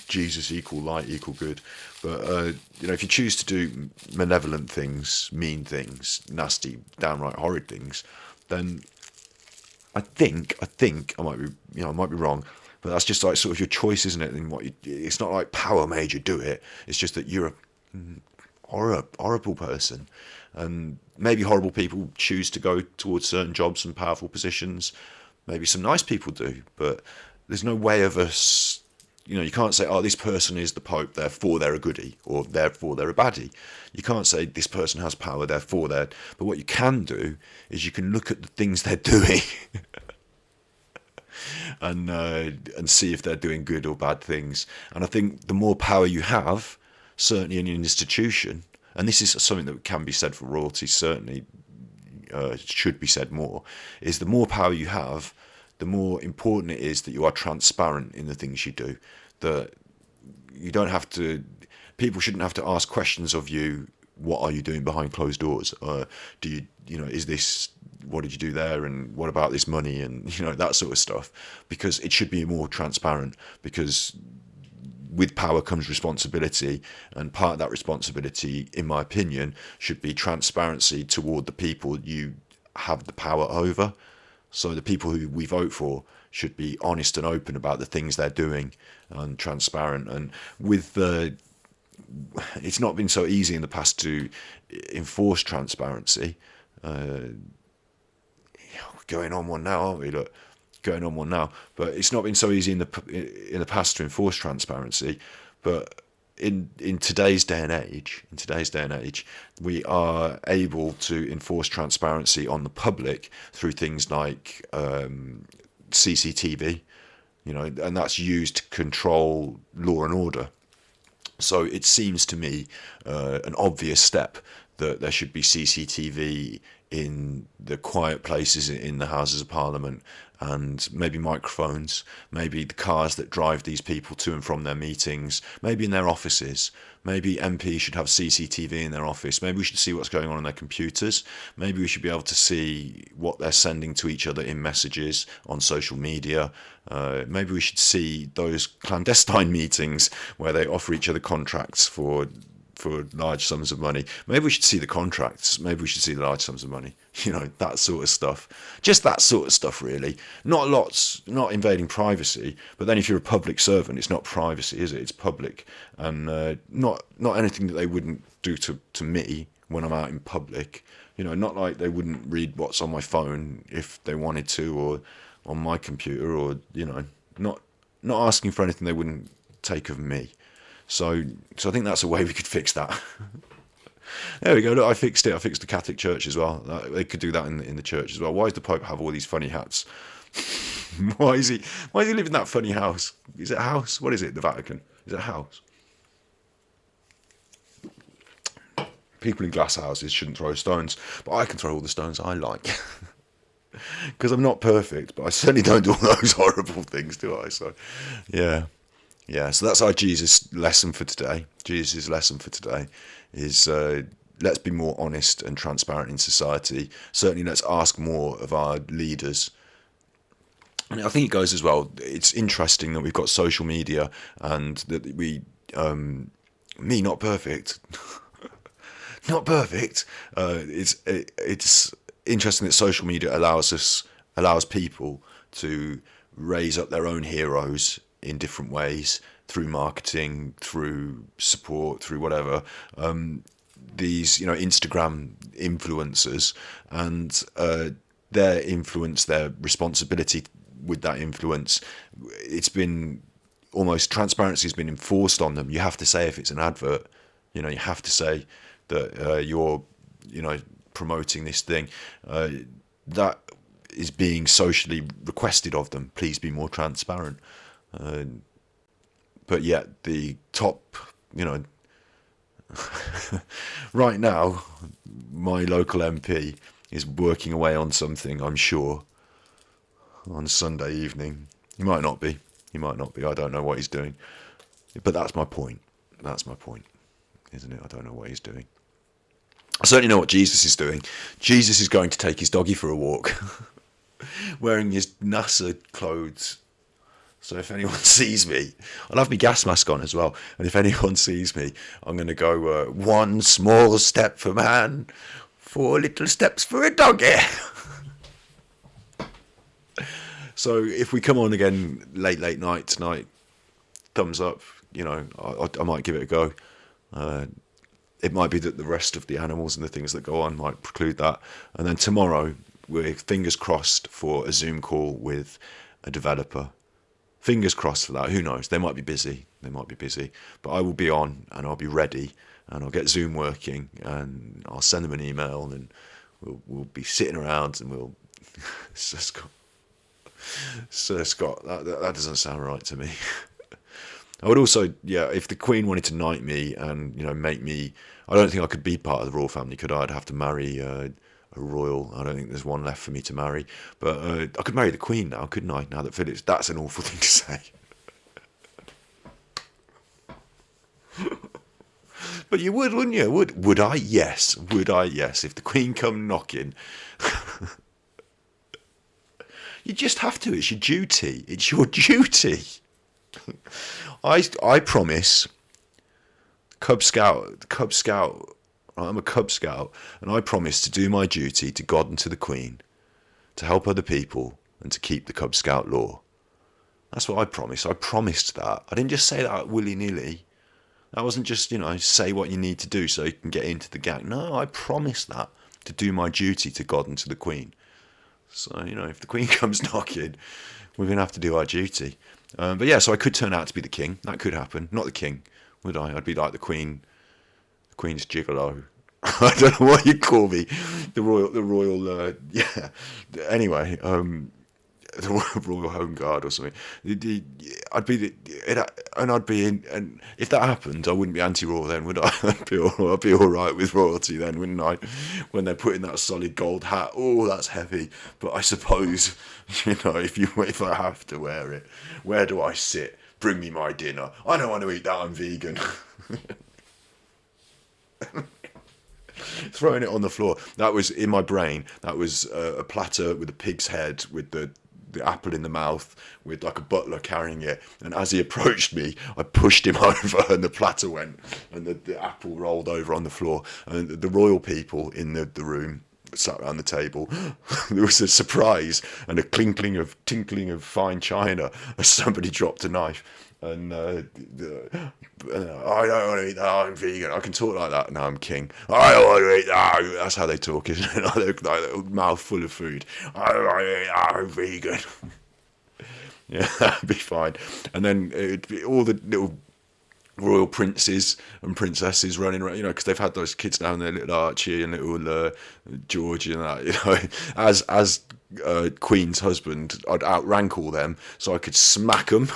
Jesus equal light equal good. But if you choose to do malevolent things, mean things, nasty, downright horrid things, then I think I might be wrong, but that's just like sort of your choice, isn't it? And it's not like power made you do it. It's just that you're a horrible person, and maybe horrible people choose to go towards certain jobs and powerful positions. Maybe some nice people do, but there's no way of us. You can't say, oh, this person is the Pope, therefore they're a goodie, or therefore they're a baddie. You can't say this person has power, therefore they're... But what you can do is you can look at the things they're doing and see if they're doing good or bad things. And I think the more power you have, certainly in an institution, and this is something that can be said for royalty, certainly should be said more, is the more power you have, the more important it is that you are transparent in the things you do. That you don't have to, people shouldn't have to ask questions of you. What are you doing behind closed doors? Do you, is this, what did you do there? And what about this money? And, that sort of stuff. Because it should be more transparent, because with power comes responsibility. And part of that responsibility, in my opinion, should be transparency toward the people you have the power over. So the people who we vote for should be honest and open about the things they're doing and transparent. And with it's not been so easy in the past to enforce transparency. Going on one now, aren't we? Look, going on one now. But it's not been so easy in the past to enforce transparency. But in today's day and age, we are able to enforce transparency on the public through things like CCTV, and that's used to control law and order. So it seems to me an obvious step that there should be CCTV in the quiet places in the Houses of Parliament, and maybe microphones, maybe the cars that drive these people to and from their meetings, maybe in their offices. Maybe MPs should have CCTV in their office. Maybe we should see what's going on their computers. Maybe we should be able to see what they're sending to each other in messages on social media. Maybe we should see those clandestine meetings where they offer each other contracts for large sums of money. Maybe we should see the contracts. Maybe we should see the large sums of money. That sort of stuff. Just that sort of stuff, really. Not invading privacy. But then if you're a public servant, it's not privacy, is it? It's public. And not anything that they wouldn't do to me when I'm out in public. Not like they wouldn't read what's on my phone if they wanted to, or on my computer, or, not asking for anything they wouldn't take of me. So I think that's a way we could fix that. There we go. Look, I fixed it. I fixed the Catholic Church as well. They could do that in the church as well. Why does the Pope have all these funny hats? Why is he living in that funny house? Is it a house? What is it? The Vatican? Is it a house? People in glass houses shouldn't throw stones, but I can throw all the stones I like. Because I'm not perfect, but I certainly don't do all those horrible things, do I? So, yeah. Yeah, so that's our Jesus lesson for today. Jesus' lesson for today is let's be more honest and transparent in society. Certainly let's ask more of our leaders. And I think it goes as well, it's interesting that we've got social media and that me not perfect, not perfect. It's interesting that social media allows people to raise up their own heroes in different ways, through marketing, through support, through whatever. These, Instagram influencers, and their influence, their responsibility with that influence, it's been almost, transparency has been enforced on them. You have to say if it's an advert, you have to say that you're, promoting this thing. That is being socially requested of them. Please be more transparent. But yet the top, right now, my local MP is working away on something, I'm sure, on Sunday evening. He might not be. I don't know what he's doing. But that's my point. That's my point, isn't it? I don't know what he's doing. I certainly know what Jesus is doing. Jesus is going to take his doggy for a walk, wearing his NASA clothes. So if anyone sees me, I'll have my gas mask on as well. And if anyone sees me, I'm going to go, one small step for man, 4 little steps for a doggy. So if we come on again late night tonight, thumbs up, I might give it a go. It might be that the rest of the animals and the things that go on might preclude that. And then tomorrow, we're fingers crossed for a Zoom call with a developer. Fingers crossed for that. Who knows? They might be busy. But I will be on and I'll be ready and I'll get Zoom working and I'll send them an email and we'll be sitting around and we'll... Sir Scott, that doesn't sound right to me. I would also, if the Queen wanted to knight me and, make me... I don't think I could be part of the royal family, could I? I'd have to marry a royal. I don't think there's one left for me to marry. But I could marry the Queen now, couldn't I? Now that Philip's... That's an awful thing to say. But you would, wouldn't you? Would I? Yes. Would I? Yes. If the Queen come knocking... You just have to. It's your duty. It's your duty. I promise, Cub Scout, I'm a Cub Scout, and I promise to do my duty to God and to the Queen, to help other people, and to keep the Cub Scout law. That's what I promised. I promised that. I didn't just say that willy-nilly. That wasn't just, say what you need to do so you can get into the gang. No, I promised that, to do my duty to God and to the Queen. So, if the Queen comes knocking, we're going to have to do our duty. But yeah, so I could turn out to be the king. That could happen. Not the king, would I? I'd be like the Queen's gigolo. I don't know what you call me. The royal, yeah. Anyway, the Royal Home Guard or something. I'd be in, and if that happened, I wouldn't be anti-royal then, would I? I'd be all right with royalty then, wouldn't I? When they're putting that solid gold hat, oh, that's heavy. But I suppose, if I have to wear it, where do I sit? Bring me my dinner. I don't want to eat that. I'm vegan. Throwing it on the floor. That was in my brain. That was a platter with a pig's head with the apple in the mouth, with like a butler carrying it. And as he approached me, I pushed him over, and the platter went, and the apple rolled over on the floor. And the royal people in the room sat around the table. There was a surprise and a tinkling of fine china as somebody dropped a knife. And I don't want to eat that. I'm vegan. I can talk like that now. I'm king. I don't want to eat that. That's how they talk, isn't it? Like a mouth full of food. I don't want to eat that. I'm vegan. Yeah, that'd be fine. And then it'd be all the little royal princes and princesses running around, because they've had those kids down there, little Archie and little George and that, as Queen's husband, I'd outrank all them so I could smack them.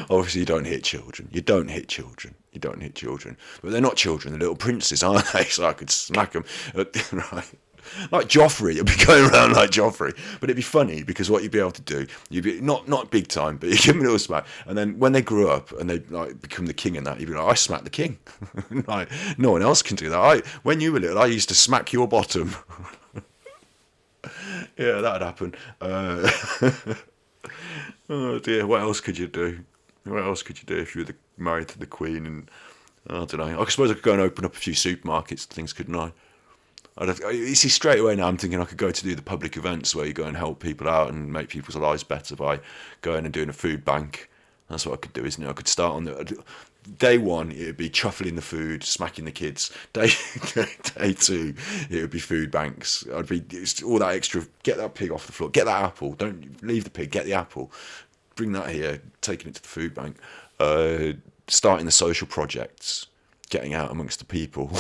Obviously, you don't hit children. You don't hit children. But they're not children. They're little princes, aren't they? So I could smack them. Right. Like Joffrey. You'd be going around like Joffrey. But it'd be funny because what you'd be able to do, you'd be not big time, but you give them a little smack. And then when they grew up and they like become the king and that, you'd be like, I smacked the king. Like, no one else can do that. When you were little, I used to smack your bottom. Yeah, that'd happen. Oh dear, what else could you do? What else could you do if you were married to the Queen? And I don't know. I suppose I could go and open up a few supermarkets and things, couldn't I? You see, straight away now I'm thinking I could go to do the public events where you go and help people out and make people's lives better by going and doing a food bank. That's what I could do, isn't it? I could start on day one, it would be truffling the food, smacking the kids. Day two, it would be food banks. It's all that extra. Get that pig off the floor. Get that apple. Don't leave the pig. Get the apple. Bring that here. Taking it to the food bank. Starting the social projects. Getting out amongst the people.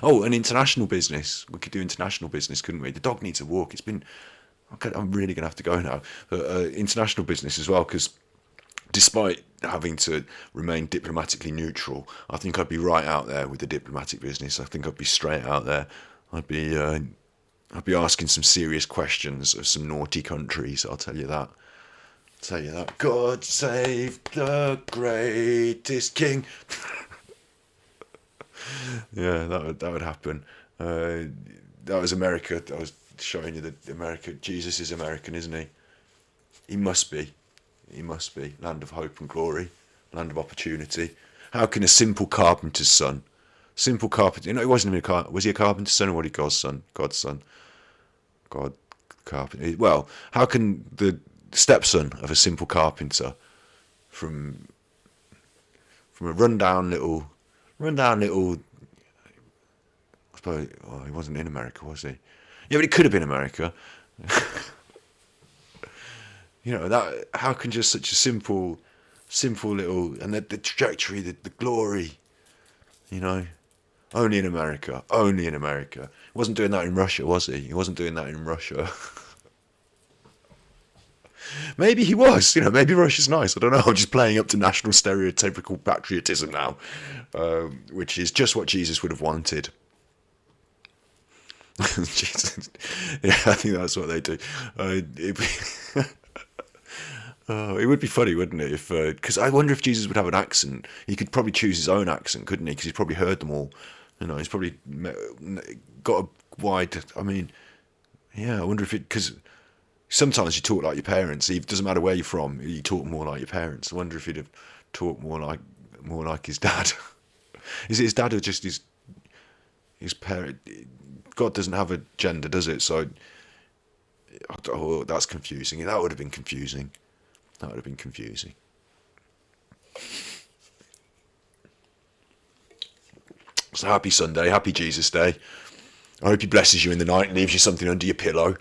Oh, an international business. We could do international business, couldn't we? The dog needs a walk. I'm really going to have to go now. But international business as well, because despite having to remain diplomatically neutral, I think I'd be right out there with the diplomatic business. I think I'd be straight out there. I'd be asking some serious questions of some naughty countries. I'll tell you that. God save the greatest king. Yeah, that would happen. That was America. I was showing you that America. Jesus is American, isn't he? He must be. Land of hope and glory, land of opportunity. How can a simple carpenter's son, he wasn't even was he a carpenter's son or was he God's son? God, carpenter. Well, how can the stepson of a simple carpenter from a rundown little, I suppose, he wasn't in America, was he? Yeah, but it could have been America. That how can just such a simple little, and the trajectory, the glory, only in America. He wasn't doing that in Russia, was he? He wasn't doing that in Russia. Maybe he was, maybe Russia's nice. I don't know. I'm just playing up to national stereotypical patriotism now, which is just what Jesus would have wanted. Jesus. Yeah, I think that's what they do. It would be funny, wouldn't it? If because I wonder if Jesus would have an accent. He could probably choose his own accent, couldn't he? Because he's probably heard them all. He's probably got a wide. I mean, yeah. I wonder if because sometimes you talk like your parents. It doesn't matter where you're from. You talk more like your parents. I wonder if he'd have talked more like his dad. Is it his dad or just his parent? God doesn't have a gender, does it? So that's confusing. That would have been confusing. So happy Sunday, happy Jesus Day. I hope he blesses you in the night and leaves you something under your pillow.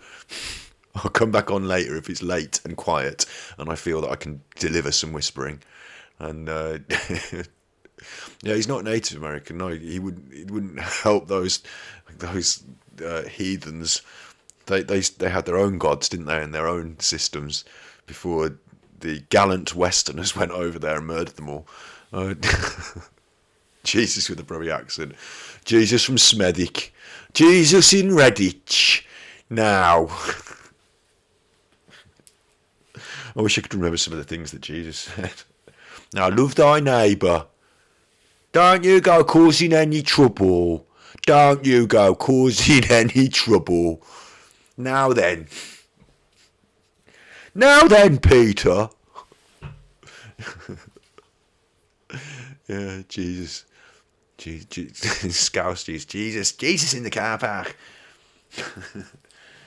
I'll come back on later if it's late and quiet and I feel that I can deliver some whispering. And yeah, he's not Native American. No, he wouldn't help those heathens They had their own gods, didn't they, and their own systems before the gallant Westerners went over there and murdered them all. Jesus with a Brummy accent. Jesus from Smethwick. Jesus in Redditch. Now. I wish I could remember some of the things that Jesus said. Now, love thy neighbour. Don't you go causing any trouble. Don't you go causing any trouble. Now then. Now then, Peter. Yeah, Jesus. Scouse Jesus in the car park.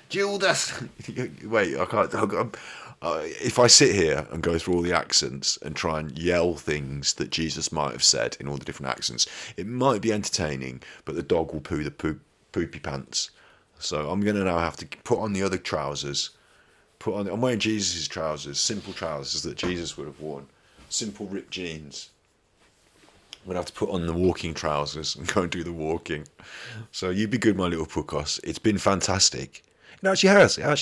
Judas. Wait, I can't. If I sit here and go through all the accents and try and yell things that Jesus might have said in all the different accents, it might be entertaining, but the dog will poo the poopy pants. So I'm going to now have to put on the other trousers. I'm wearing Jesus' trousers, simple trousers that Jesus would have worn. Simple ripped jeans. I'm going to have to put on the walking trousers and go and do the walking. So you be good, my little puckos. It's been fantastic. It actually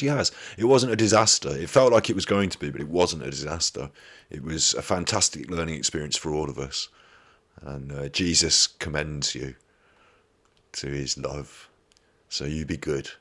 has. It wasn't a disaster. It felt like it was going to be, but it wasn't a disaster. It was a fantastic learning experience for all of us. And Jesus commends you to his love. So you be good.